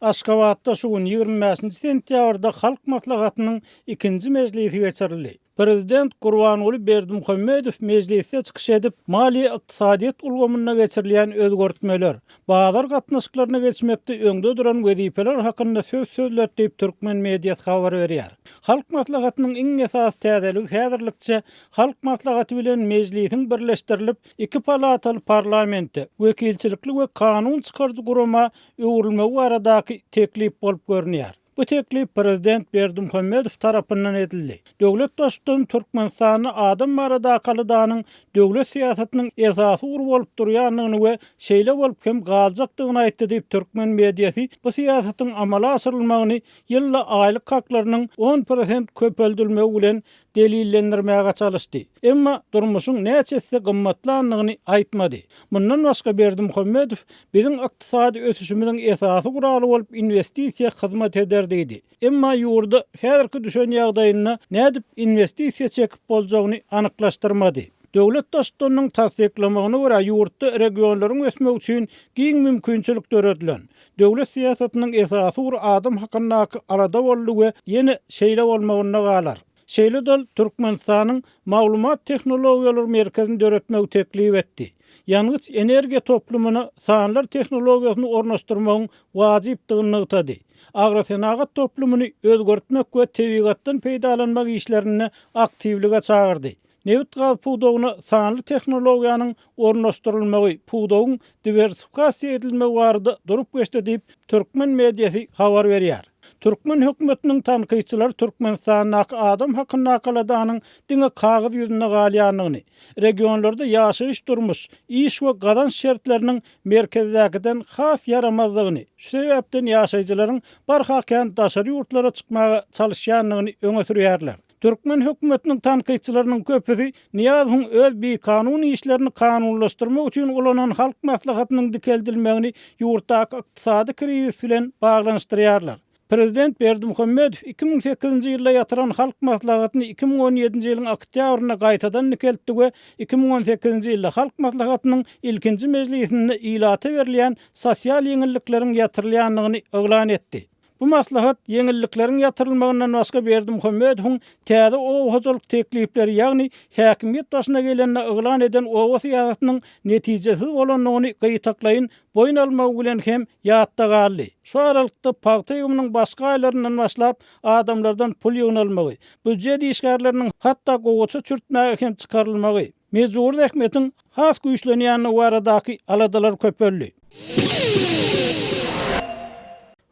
Aşgabatda şu gün 25-nji sentýabrda Halk maslahatynyň 2-nji mejlisi geçirildi. Prezident Gurbanuly Berdimuhamedow mejlisde çykyş edip maliýe ykdysadyýet ulgamyna geçirilýän özgertmeler, bazar gatnaşyklaryna geçmekde öňde duran wezipeler hakynda söz sözlerdi Türkmen mediýasy habar berýär. Halk maslahatynyň iň esas täzeligi häzirlikçe halk maslahaty bilen mejlisiň birleşdirilip iki palataly parlamenti, wekilçilikli we kanun çykarjy gurama öwrülmegi baradaky teklip bolup görünýär. Bu teklip Prezident Berdimuhamedow tarapyndan edildi. Döwlet dostlugynyň Türkmenistanyň adam Maryda kalydanyň döwlet siýasatynyň esasy ur bolup durýanlygyny we şeýle bolup hem galjakdygyny aýtdy diýip Türkmen mediýasy bu siýasatyň amala asyrylmagyny ýylla aýlyk haklarynyň 10% köpeldilmegi bilen delillendirmäge çalışdy. Emma durmuşyň näçesi gymmatlanlygyny aýtmady. Mundan başga Berdimuhamedow biziň ykdysady ösüşimiziň esasy guraly bolup investisiýa hyzmat eder diýdi. Emma ýurda häzirki düşen ýagdaýyna nädip investisiýa çekip boljagyny anyklaşdyrmady. Döwlet dostlugynyň tasdiklamagyna görä ýurtda regionlaryň ösmegi üçin giň mümkinçilikler ödülen. Döwlet siýasatynyň esasy ur adam hakyndaky arada boldy we ýene şeýle bolmagyna galar. Şeýle dal Türkmenistanyň maglumat tehnologiýalary merkezini döretmegi teklip etdi. Ýalňyz energiýa toplumyna sanlar tehnologiýasyny ornaşdyrmagyň wajypdygyny ýytady. Agrosenagat toplumyny özgertmek we tebigatdan peýdalanmak işlerini aktivlige çağırdy. Newit gaz puwdogyny sanly tehnologiýanyň ornaşdyrylmagy, puwdogyň diversifikasiýa edilmegi barada durup geçdi diýip Türkmen mediýasy habar berýär. Türkmen hökümetiniň tanqyçylary Türkmenistanyň adam hakynda kaladanyň diňe kagyd ýüzüne galýanlygyny, regionlarda ýaşaýyş durmuş, iş we gadan şertleriniň merkezdäkinden has yaramazlygyny, şu sebäpden ýaşaýjylaryň barhakän daşary ýurtlara çykmaga çalışýanlygyny öňe sürýärler. Türkmen hökümetiniň tanqyçylarynyň köpüsi Niýazowyň öz bir kanuny işlerini kanunlaşdyrmak üçin ulanan halk maslahatynyň dikeldilmegini ýurtdaky ykdysady krizis bilen baglanşdyrýarlar. Prezident Berdimuhamedow 2008-nji ýylda ýatyran halk maslahatyny 2017-nji ýylyň oktýabryna gaýtadan nikeltdi we 2018-nji ýylda halk maslahatynyň ilkinji mejlisinde ilata berilýän sosial ýeňillikleriň ýatyrylýanlygyny eglan etdi. Bu maslahat ýeňillikleriň ýatyrylmagyndan başga Berdimuhamedowyň täze owgaçylyk teklipleri, ýagny häkimiýet başyna gelende eglan eden owa siýasatynyň netijesi bolanlygyny gyýtaklaýyn boyun almagy bilen hem ýatda galdy. Şu aralykda paýta ýygynyň başga aýlaryndan başlap adamlardan pul ýygnalmagy, büdjet işgärleriniň hatda gowaça çürtmäge hem çykarylmagy, mejbur häkimetiň has güýçlenýänligi baradaky aladalar köpelli.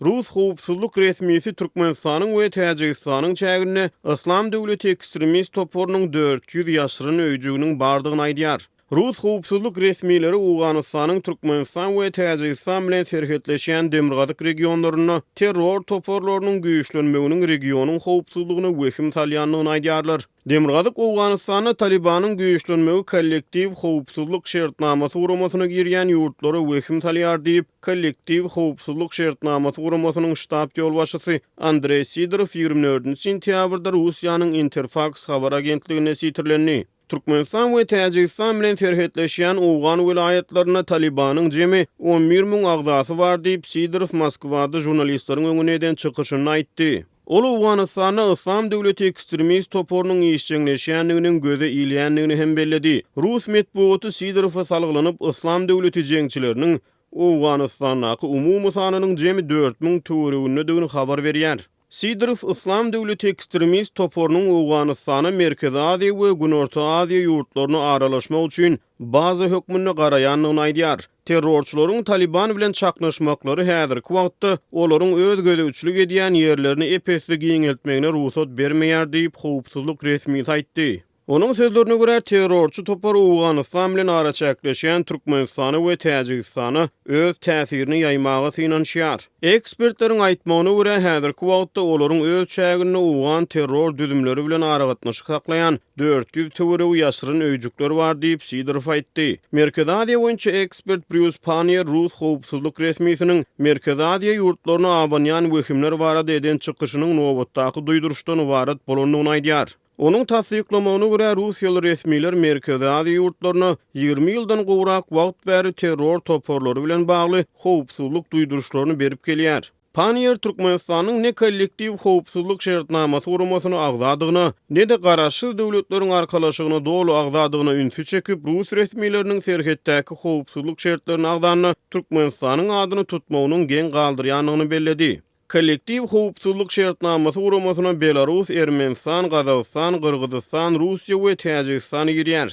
Rus howpsuzlyk resmisi Türkmenistanyň we Täjigistanyň çäginde Islam döwleti ekstremist toporunyň 400 ýaşyryn öýjüginiň bardygyny aýdýar. Rus howpsuzlyk resmileri Awganystanyň Türkmenistan we Täjigistan bilen serhetleşýän demirgazyk regionlaryny terror toporlarynyň güýçlenmeginiň regionyň howpsuzlygyna wehim salýanlygyny aýdýarlar. Demirgazyk Awganystanyň Talibanyň güýçlenmegi kollektiw howpsuzlyk şertnamasy guramasyna girýän ýurtlary wehim salýar diýip kollektiw howpsuzlyk şertnamasy guramasynyň ştab ýolbaşçysy Andrey Sidorov 24-nji sentýabrda Russiýanyň Interfax habar agentligine sitirlendi. Türkmenistan we Täjigistan bilen serhetleşýän Awgan vilayatlaryna Talibanyň jemi 11.000 agdasy bar diýip Sidorov Moskwada jurnalistleriň öňünden çykyşyny aýtdy. Ol Awganystanyň Islam döwleti ekstremist toporunyň işçileşýänliginiň göze ilýänligini hem belledi. Rus medeniýeti Sidorowa salgylanyp Islam döwleti jeňçileriniň Awganystanyň umumy sanynyň jemi 4.000 töweregini habar berýär. Sidorov Islam döwleti ekstremist toporunyň Awganystany, Merkezi Aziýa we Günorta Aziýa ýurtlaryny aralaşmak üçin bazy hökmüni garaýanlygyny aýdýar. Terrorçylaryň Taliban bilen çaknaşmaklary häzirki wagtda olaryň öz gözeçilik edýän ýerlerini epesli giňeltmegine ruhsat bermeýär diýip howpsuzlyk resmisi aýtdy. Onun sözlerine göre terrorçu topar Awganystan bilen ara çäkleşýän Türkmenistany we Täjigistany öz täsirini ýaymagy synanýar. Ekspertleriň aýtmagyna göre häzirki wagtda olaryň öz çäginde Awgan terror düzümleri bilen ara gatnaşyk saklaýan 400 töwereg ýaşyryn öýjükler bar diýip Sidorov aýtdy. Merkezi Aziýa boýunça ekspert Bruce Panier Rus howpsuzlyk resmisiniň Merkezi Aziýa ýurtlaryna awanýan wehimler barada eden çykyşynyň nobatdaky duýduruşdan ibaret bolanlygyny aýdýar. Onun tasdiklamagyna görä Russiýaly resmiler Merkezi Aziýa ýurtlaryna 20 ýyldan gowrak wagt bäri terror toporlary bilen bagly howpsuzlyk duýduruşlaryny berip gelýär. Panier Türkmenistanyň ne kollektiv howpsuzlyk şertnamasy guramasyny agzadygyny, ne de garaşsyz döwletleriň arkalaşygyny dolu agzadygyny ünsü çekip Rus resmileriniň serhetdäki howpsuzlyk şertlerini agzanyny Türkmenistanyň adyny tutmagynyň gen galdyrýanyny belledi. Kollektiv howpsuzlyk şertnamasy guramasyna Belarus, Ermenistan, Gazawstan, Kyrgyzstan, Russiýa we Täjigistan girýär.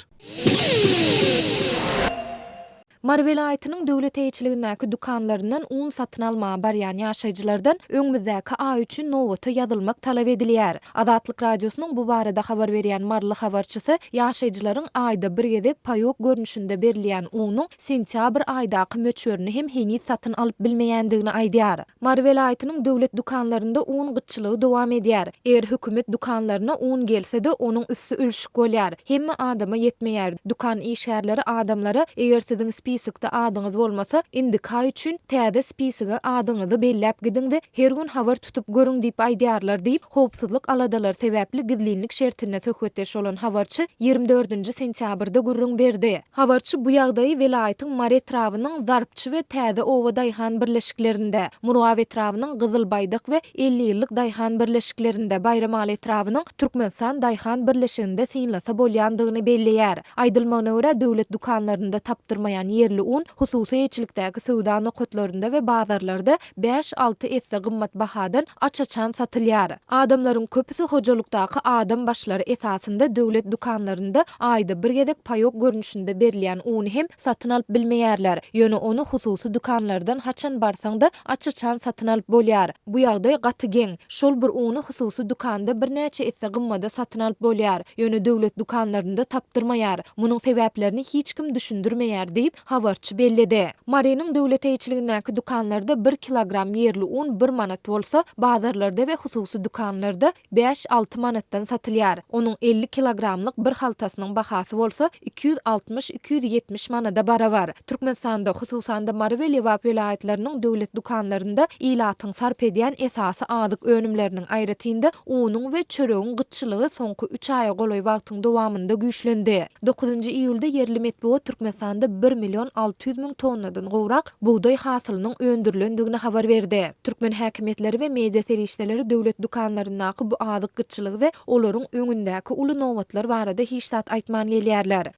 Maryda döwlet eýçiligindäki dukanlaryndan un satyn almagy barýan ýaşaýjylardan öňümizdäki üçin nobata ýazylmak talap edilýär. Adatlyk radiosynyň bu barada habar berýän Maryda habarçysy ýaşaýjylaryň aýda bir gezek paýok görnüşinde berilýän unyň sentýabr aýdaky möçberini hem heni satyn alyp bilmeýändigini aýdýar. Maryda döwlet dukanlarynda un gytçylygy dowam edýär. Eger hökümet dukanlaryna un gelse-de onuň üssü ölçük bolýar. Hemme adama ýetmeýär. Dukan işgärleri adamlara eger siziň spisikde adyňyz bolmasa, indi üçin täze spisiga adyňyzy belläp gidin we her gün habar tutup görüň diýip aýdýarlar diýip howpsuzlyk aladalar sebäpli gizlilik şertine söhbetdeş bolan habarçy 24-nji sentýabrda gurrun berdi. Habarçy bu ýagdaýy welaýatyň Maryda trawynyň Zarpçy we Täze owa daýhan birleşiklerinde, Murwa trawynyň Gyzylbaýdak we 50 ýyllyk daýhan birleşiklerinde, Bayramaly trawynyň Türkmenistan daýhan birleşiginde synlasa bolýandygyny belleýär. Aýdylmagyna görä döwlet dukanlarynda tapdyrmaýan yerli un hususy eýçilikdäki söwda nokatlarynda we bazarlarda 5-6 esse gymmat bahadan açaçan satylýar. Adamlaryň köpüsi hojalykdaky adam başlary esasynda döwlet dukanlarynda aýda bir gezek paýok görnüşinde berilýän uny hem satyn alyp bilmeýärler. Ýöne onu hususy dukanlardan haçan barsaň-da açaçan satyn alyp bolýar. Bu ýagdaý gaty geň. Şol bir uny hususy dukanda bir näçe esse gymmada satyn alyp bolýar. Ýöne döwlet dukanlarynda tapdyrmaýar. Munyň sebäplerini hiç kim düşündirmeýär diýip habarçy belledi. Marynyň döwlet eýçiligindäki dukanlarda 1 kilogram yerli un 1 manat bolsa, bazarlarda we hususy dukanlarda 5-6 manatdan satylýar. Onuň 50 kilogramlyk bir haltasynyň bahasy bolsa 260-270 manada barabar. Türkmenistanda hususanda Maryda we Lewap welaýatlarynyň döwlet dukanlarynda ilatyň sarp edýän esasy adyk önümleriniň aýratynda unyň we çöregiň gytçylygy soňky 3 aýa golaý wagtyň dowamynda güýçlendi. 9-njy iýulda yerli metbuat Türkmenistanda 1.600.000 tonnadan gowrak buğday hasylynyň öndürilendigini habar berdi. Türkmen häkimetleri we media serişdeleri döwlet dukanlaryndaky bu adyk gytçylygy we olaryň öňündäki uly nobatlar barada hiç zat aýtman gelýärler.